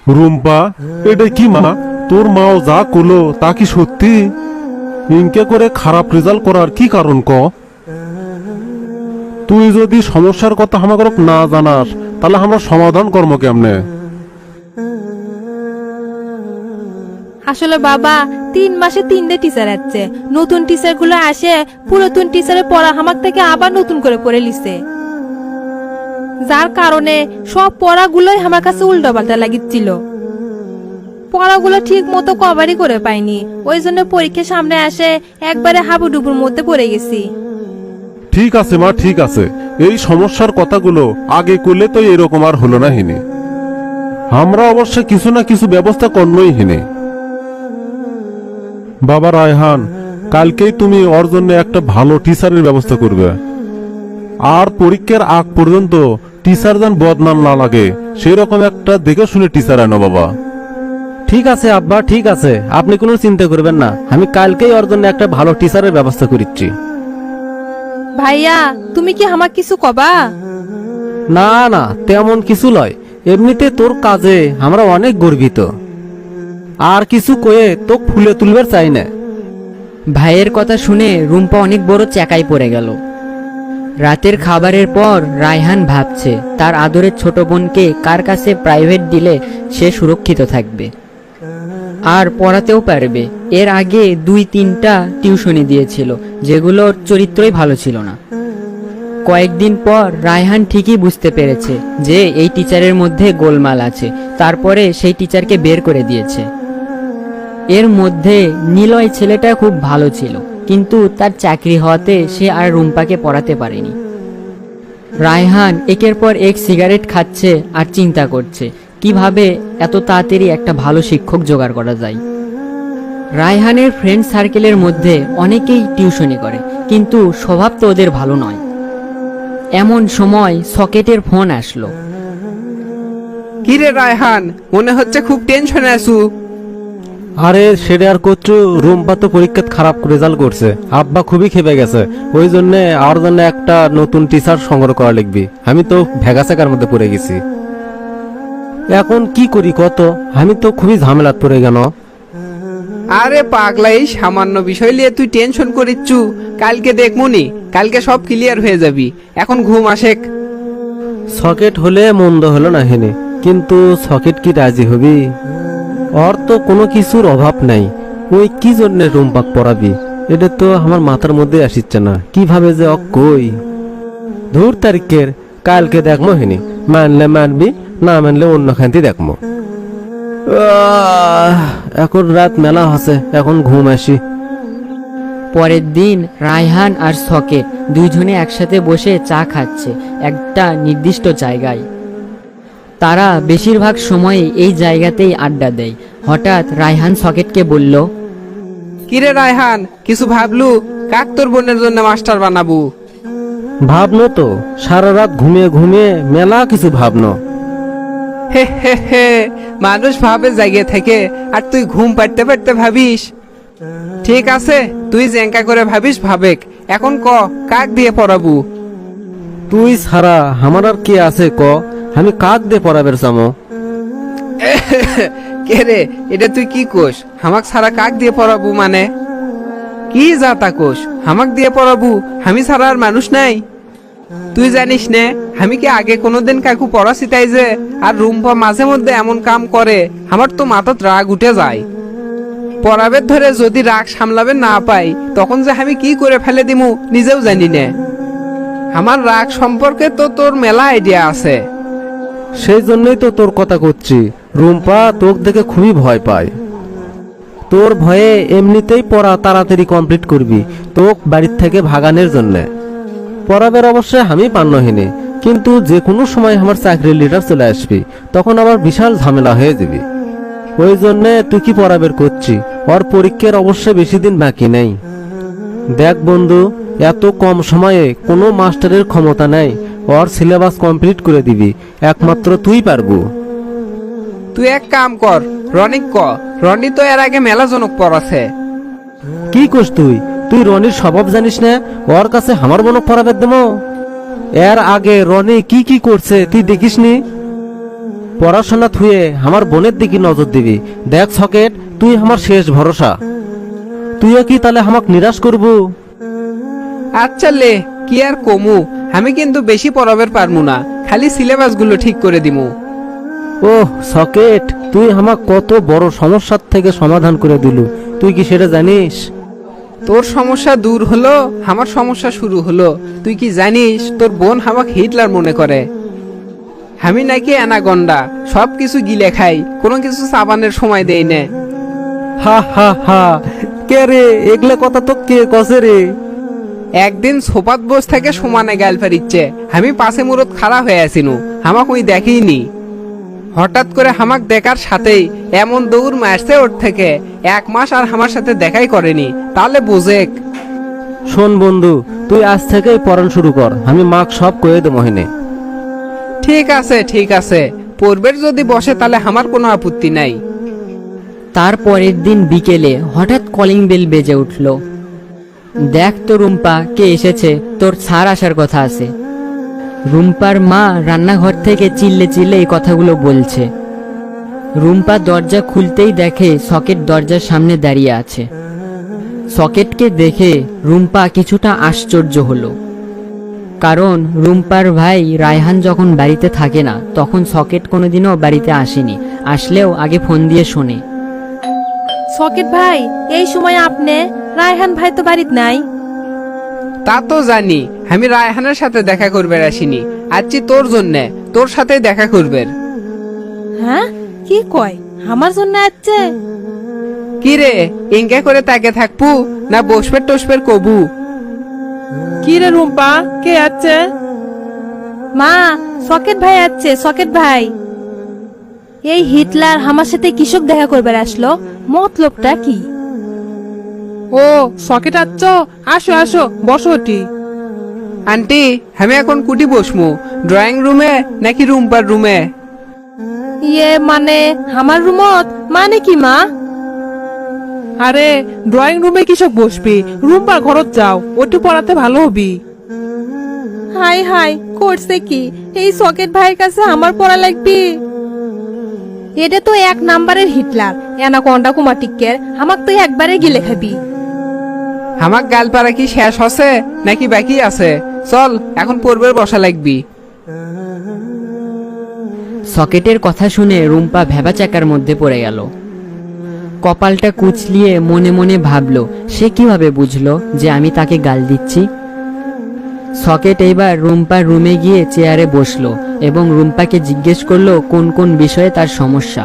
রুম্পা, এটা কি মা? তোর মাও যা করলো তা কি সত্যি? ইনকে করে খারাপ রেজাল্ট করার কি কারণ ক? তুই যদি সমস্যার কথা আমাকে না জানাস তাহলে আমরা সমাধান কর্ম কেমনে? আসলে বাবা 3 মাসে 3টে টিচার আছে। নতুন টিচার গুলো আসে, পুরাতন টিচারের পড়া আমার থেকে আবার নতুন করে পড়ে লিছে, যার কারণে সব পড়াগুলোই আমার কাছে উল্টো পাল্টা লাগিচ্ছিল। পড়াগুলো ঠিক মতো কভারই করে পাইনি, ওই জন্য পরীক্ষা সামনে আসে একবারে হাবুডুবুর মধ্যে পড়ে গেছি। ঠিক আছে মা, ঠিক আছে। এই সমস্যার কথাগুলো আগে করলে তো এরকম আর হলো না হিনে। আমরা অবশ্য কিছু না কিছু ব্যবস্থা করবই হিনে। বাবা রায়হান, কালকেই তুমি ওর জন্য একটা ভালো টিচারের ব্যবস্থা করবে। আর পরীক্ষার আগ পর্যন্ত টিচার যেন বদনাম না লাগে সেরকম একটা দেখে শুনে টিচার আনো বাবা। ঠিক আছে আব্বা, ঠিক আছে, আপনি কোনো চিন্তা করবেন না। আমি কালকেই ওর জন্য একটা ভালো টিচারের ব্যবস্থা করিচ্ছি। ভাইয়া, তুমি কি আমার কিছু কবা? না না, তেমন কিছু লয়। এমনিতে তোর কাজে আমরা অনেক গর্বিত। আর কিছু কয়ে তো ফুলে তুলবার চাই না। ভাইয়ের কথা শুনে রুম্পা অনেক বড় চেকায় পড়ে গেল। রাতের খাবারের পর রায়হান ভাবছে তার আদরের ছোট বোনকে কার কাছে প্রাইভেট দিলে সে সুরক্ষিত থাকবে আর পড়াতেও পারবে। এর আগে 2-3টা টিউশনি দিয়েছিল, যেগুলোর চরিত্রই ভালো ছিল না। কয়েকদিন পর রায়হান ঠিকই বুঝতে পেরেছে যে এই টিচারের মধ্যে গোলমাল আছে, তারপরে সেই টিচারকে বের করে দিয়েছে। এর মধ্যে নিলয় ছেলেটা খুব ভালো ছিল, কিন্তু তার চাকরি হওয়াতে সে আর রুম্পাকে পড়াতে পারেনি। রায়হান একের পর এক সিগারেট খাচ্ছে আর চিন্তা করছে কিভাবে এত তাড়াতাড়ি একটা ভালো শিক্ষক জোগাড় করা যায়। রায়হানের ফ্রেন্ড সার্কেলের মধ্যে অনেকেই টিউশনি করে, কিন্তু স্বভাব তো ওদের ভালো নয়। এমন সময় সকেটের ফোন আসলো। কিরে রায়হান, মনে হচ্ছে খুব টেনশনে আছু। আরে সেটা আর করছু, রুম্পা তো পরীক্ষাত খারাপ রেজাল্ট করছে। আব্বা খুবই খেপে গেছে, ওই জন্য আর জন্য একটা নতুন টিচার সংগ্রহ করা লিখবি। আমি তো ভেগাসেকার মধ্যে পড়ে গেছি। এখন কি করি কত? আমি তো খুবই ঝামেলাত পড়ে গেল। আরে পাগলা, এই সামান্য বিষয় নিয়ে তুই টেনশন করিচ্ছু। কালকে দেখমুনি, কালকে সব ক্লিয়ার হয়ে যাবি। এখন ঘুম আসেক। সকেট হলে মন্দ হলো না হেনে, কিন্তু সকেট কি রাজি হবি? ওর তো কোনো কিছুর অভাব নাই। ওই কি জন্য রুম্পাক পড়াবি, এটা তো আমার মাথার মধ্যে আসিচ্ছে না। কিভাবে যে কই ধূর তারিখের, কালকে দেখমো হেনি। মানলে মানবি, না মানলে অন্য খান্তি দেখমো। এখন রাত মেলা হচ্ছে, এখন ঘুম আসি। পরের দিন রায়হান আর সকেট দুইজনে একসাথে বসে চা খাচ্ছে একটা নির্দিষ্ট জায়গায়। তারা বেশিরভাগ সময়ে এই জায়গাতেই আড্ডা দেয়। হঠাৎ রায়হান সকেটকে বলল, কিরে রায়হান, কিছু ভাবলু? কাক তোর বোনের জন্য মাস্টার বানাবো? ভাবনো তো, সারা রাত ঘুমিয়ে ঘুমিয়ে মেলা কিছু ভাবনো। হে হে হে, মানুষ ভাবে জায়গা থেকে, আর তুই ঘুম পাড়তে পাড়তে ভাবিস। ঠিক আছে, তুই জ্যাঙ্কা করে ভাবিস ভাবেক। এখন ক, কাক দিয়ে পড়াবো? তুই ছাড়া আমার আর কে আছে ক? আমি কাক দিয়ে পড়াবের চামো? কে রে, এটা তুই কি কোস? হামাক ছাড়া কাক দিয়ে পড়াবো মানে? কি যা তা কোস? হামাক দিয়ে পড়াবো? আমি ছাড়া আর মানুষ নাই? তুই জানিস নে, আমি কি আগে কোনোদিন কাকু পড়াছি তাই যে? আর রুম্পা মাঝে মধ্যে এমন কাম করে, আমার তো মাথাত রাগ উঠে যায়। পড়াবের ধরে যদি রাগ সামলাবে না পাই, তখন যে আমি কি করে ফেলে দিমু নিজেও জানি না। আমার রাগ সম্পর্কে তো তোর মেলা আইডিয়া আছে। সেই জন্যই তো তোর কথা করছি। রুম্পা তোক দেখে খুবই ভয় পায়। তোর ভয়ে এমনিতেই পড়া তাড়াতাড়ি কমপ্লিট করবি, তোক বাড়ির থেকে ভাগানোর জন্য। পড়াবের অবশ্যই আমি পান্নহীনে, কিন্তু যে কোনো সময় আমার চাকরির লিডার চলে আসবি, তখন আবার বিশাল ঝামেলা হয়ে যাবি। ওই জন্য তুই কি পড়াবের করছি? ওর পরীক্ষার অবশ্যই বেশি দিন বাকি নেই। দেখ বন্ধু, এত কম সময়ে কোনো মাস্টারের ক্ষমতা নেই ওর সিলেবাস কমপ্লিট করে দিবি। একমাত্র তুই পারবো। তুই এক কাম কর, রনিক ক। রনি তো এর আগে মেলা জনক পড়াছে। কি করছ তুই? তুই রনির স্বভাব জানিস না? ওর কাছে আমার মনে পড়াবে দেবো? এর আগে রনি কি কি করছে তুই দেখিসনি? পড়াশোনা থুয়ে আমার বোনের দিকে নজর দিবি। দেখ সকেট, তুই আমার শেষ ভরসা। তুইও কি তাহলে আমাকে নিরাশ করবো? আচ্ছা লে, কি আর কমু, আমি কিন্তু বেশি পড়াবের পারমু না, খালি সিলেবাস গুলো ঠিক করে দিমু। ওহ সকেট, তুই আমাক কত বড় সমস্যার থেকে সমাধান করে দিলু, তুই কি সেটা জানিস? তোর সমস্যা দূর হলো, আমার সমস্যা শুরু হলো। তুই কি জানিস তোর বোন আমাক হিটলার মনে করে? আমি নাকি অ্যানাগন্ডা, সব কিছু গিলে খাই, কোনো কিছু চাবানের সময় দেই না। হা হা হা, কে রে এগুলা কথা তো কে কসে রে? একদিন সোপাত বস থেকে সমানে গাল ফারিচ্ছে, আমি পাশে মুরত খাড়া হয়ে আসিনু, হামাক ওই দেখিনি। হঠাৎ করে হামাক দেখার সাথেই এমন দৌড় মারছে ওর থেকে, 1 মাস আর আমার সাথে দেখাই করেনি, তাহলে বোঝেক। শোন বন্ধু, তুই আজ থেকেই পড়ান শুরু কর, আমি মাক সব কয়ে দেবো মহিনে। ঠিক আছে ঠিক আছে, পূর্বের যদি বসে তাহলে আমার কোনো আপত্তি নাই। তার পরের দিন বিকেলে হঠাৎ কলিং বেল বেজে উঠল। দেখ তো রুম্পা, কে এসেছে, তোর স্যার আসার কথা আছে। রুম্পার মা রান্নাঘর থেকে চিল্লে চিল্লে এই কথাগুলো বলছে। রুম্পা দরজা খুলতেই দেখে সকেট দরজার সামনে দাঁড়িয়ে আছে। সকেটকে দেখে রুম্পা কিছুটা আশ্চর্য হলো, কারণ রুম্পার ভাই রায়হান যখন বাড়িতে থাকে না তখন সকেট কোনোদিনও বাড়িতে আসেনি, আসলেও আগে ফোন দিয়ে শোনে। সকেট ভাই, এই সময় আপনি? রায়হান ভাই তো বাড়িতে নাই। তা তো জানি, আমি রায়হানের সাথে দেখা করবে আসিনি, আজকে তোর জন্যে, তোর সাথে দেখা করবে। হ্যাঁ, কি কয়, আমার জন্য আসছে? কি রে, ইনকে করে তাকে থাকবু না বসবের টসবের কবু? কি রে রুম্পা, কে আছে? মা, সকেট ভাই আসছে, সকেট ভাই। এই হিটলার আমার সাথে কৃষক দেখা করবে আসলো, মতলবটা কি? ও সকেট আচ্ছ, আসো আসো, বসো ওটি। আন্টি, আমি এখন কুটি বসমু, ড্রয়িং রুমে নাকি রুম্পার রুমে? ইয়ে মানে আমার রুমত, মানে কি মা? আরে ড্রয়িং রুমে কিসব বসবি, রুম্পার ঘরত যাও, ওটি পড়াতে ভালো হবি। হাই হাই, করছে কি এই সকেট ভাইয়ের কাছে আমার পড়া লাগবে? এটা তো 1 নাম্বারের হিটলার, অ্যানাকোন্ডা কুমাটিকের, আমাক তো একবারে গিলে খাবি। আমার গাল পাড়া কি শেষ হচ্ছে নাকি বাকি আছে? চল এখন পূর্বের বসা লাগবি। সকেটের কথা শুনে রুম্পা ভেবাচাকার মধ্যে পড়ে গেল। কপালটা কুচলিয়ে মনে মনে ভাবলো, সে কিভাবে বুঝলো যে আমি তাকে গাল দিচ্ছি। সকেট এইবার রুম্পার রুমে গিয়ে চেয়ারে বসলো এবং রুম্পাকে জিজ্ঞেস করলো কোন কোন বিষয়ে তার সমস্যা।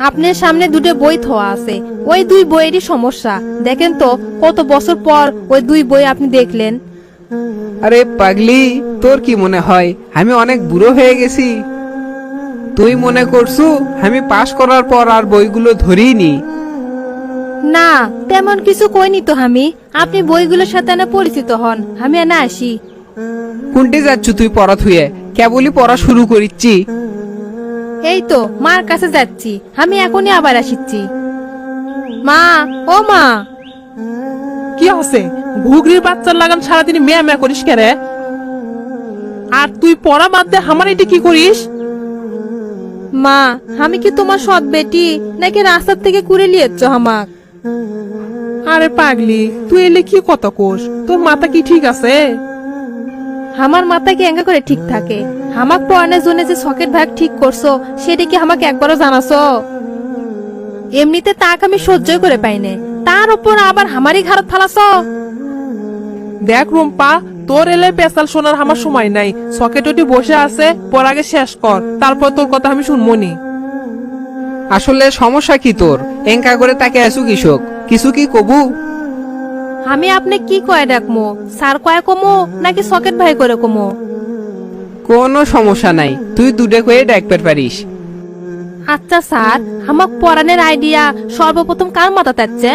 আপনার সামনে 2 বই থোয়া আছে, ওই 2 বইয়েরই সমস্যা। দেখেন তো কত বছর পর ওই 2 বই আপনি দেখলেন। আরে পাগলি, তোর কি মনে হয় আমি অনেক বুড়ো হয়ে গেছি? তুই মনে করছু আমি পাশ করার পর আর বইগুলো ধরিনি? না, তেমন কিছু কইনি তো আমি। আপনি বইগুলোর সাথে না পরিচিত হন, আমি না আসি। কোনটি যাচ্ছ তুই পড়া থুয়ে? কেবলই পড়া শুরু করিচ্ছি। এই তো মার কাছে যাচ্ছি, আমি এখনই আবার আসিচ্ছি। মা, ও মা। কি আছে, ঘুগরির বাচ্চার লাগান সারাদিন মেয়া মেয়া করিস কে রে? আর তুই পড়া বাদ দে আমার এটি কি করিস? মা, আমি কি তোমার সৎ বেটি নাকি রাস্তার থেকে কুড়ে লিয়েছ আমাক? আরে পাগলি, তুই এলে কি কথা কোস? তোর মাথা কি ঠিক আছে? আমার মাথা কি এঙ্গা করে ঠিক থাকে? আমাক পড়ানোর জন্য যে সকেট ভাগ ঠিক করছো সেটা কি আমাকে একবারও জানাছো? এমনিতে তাক আমি সহ্যই করে পাই না, তার উপর আবার আমারই ঘাড়ত ফালাছো। দেখ রুম্পা, তোর এলে পেশাল শোনার আমার সময় নাই। সকেট ওটি বসে আছে, পর আগে শেষ কর, তারপর তোর কথা আমি শুনবনি। আসলে সমস্যা কি তোর? এঙ্কা করে তাকে আসু কৃষক, কিছু কি কবু? আমি আপনি কি কয় ডাকমো, স্যার কয় কমো নাকি সকেট ভাই করে কমো? কোনো সমস্যা নাই, তুই দুটো করে ডাকতে পারিস। আচ্ছা স্যার, আমাক পড়ানোর আইডিয়া সর্বপ্রথম কার মাথা তাচ্ছে?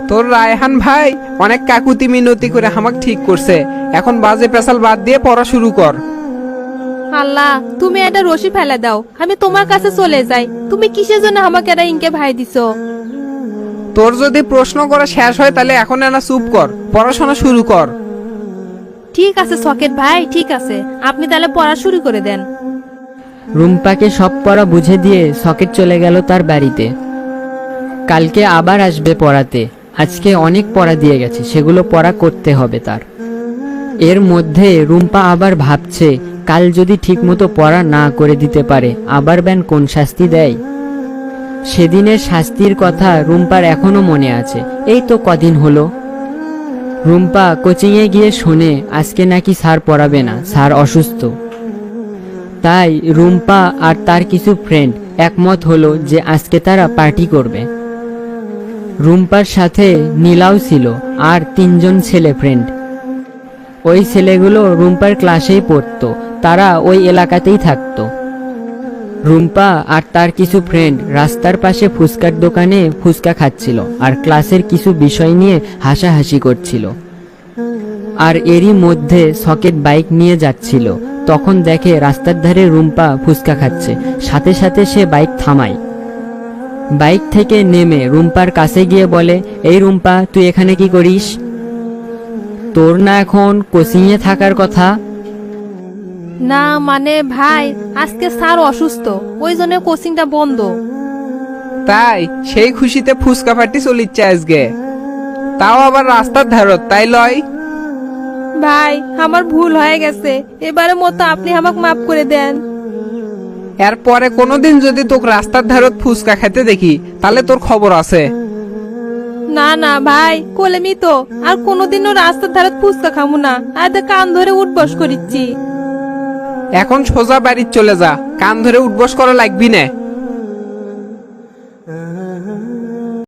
তোর রায়হান ভাই অনেক কাকুতি মিনতি করে আমাকে ঠিক করছে, এখন বাজে পেশাল বাদ দিয়ে পড়া শুরু কর। আল্লাহ, তুমি এটা রশি ফেলে দাও, আমি তোমার কাছে চলে যাই। তুমি কিসের জন্য আমাকে এটা ইনকে ভাই দিছো? তোর যদি প্রশ্ন করা শেষ হয় তাহলে এখন না চুপ কর, পড়াশোনা শুরু কর। ঠিক আছে সকেট ভাই, ঠিক আছে, আপনি তাহলে পড়া শুরু করে দেন। রুম্পাকে সব পড়া বুঝে দিয়ে সকেট চলে গেল তার বাড়িতে। কালকে আবার আসবে পড়াতে। আজকে অনেক পড়া দিয়ে গেছে, সেগুলো পড়া করতে হবে তার। এর মধ্যে রুম্পা আবার ভাবছে, কাল যদি ঠিকমতো পড়া না করে দিতে পারে আবার ব্যান কোন শাস্তি দেয়। সেদিনের শাস্তির কথা রুম্পার এখনো মনে আছে। এই তো কদিন হলো রুম্পা কোচিংয়ে গিয়ে শোনে আজকে নাকি স্যার পড়াবে না, স্যার অসুস্থ। তাই রুম্পা আর তার কিছু ফ্রেন্ড একমত হলো যে আজকে তারা পার্টি করবে। রুম্পার সাথে নীলাও ছিল আর 3জন ছেলে ফ্রেন্ড। ওই ছেলেগুলো রুম্পার ক্লাসেই পড়তো, তারা ওই এলাকাতেই থাকতো। রুম্পা আর তার কিছু ফ্রেন্ড রাস্তার পাশে ফুচকার দোকানে ফুচকা খাচ্ছিল আর ক্লাসের কিছু বিষয় নিয়ে হাসাহাসি করছিল। আর এরই মধ্যে সকেট বাইক নিয়ে যাচ্ছিল, তখন দেখে রাস্তার ধারে রুম্পা ফুচকা খাচ্ছে। সাথে সাথে সে বাইক থামায়। বাইক থেকে নেমে রুম্পার কাছে গিয়ে বলে, এই রুম্পা, তুই এখানে কি করিস? তোর না এখন কোচিংয়ে থাকার কথা? না মানে ভাই, আজকে স্যার অসুস্থ, ওই জন্য কোচিংটা বন্ধ। তাই সেই খুশিতে ফুচকা পার্টি চলিচ্ছে আজকে, তাও আবার রাস্তার ধারত, তাই লয়? ভাই আমার ভুল হয়ে গেছে, এবারের মতো আপনি আমাকে মাফ করে দেন। এরপরে কোনোদিন যদি তোকে রাস্তার ধারত ফুচকা খেতে দেখি তাহলে তোর খবর আছে। না না ভাই, কলেমি তো আর কোনোদিনও রাস্তার ধারে ফুচকা খামু না, আর তো কান ধরে উঠবস করিচ্ছি। এখন সোজা বাড়ি চলে যা, কান ধরে উঠবস করা লাগবি না।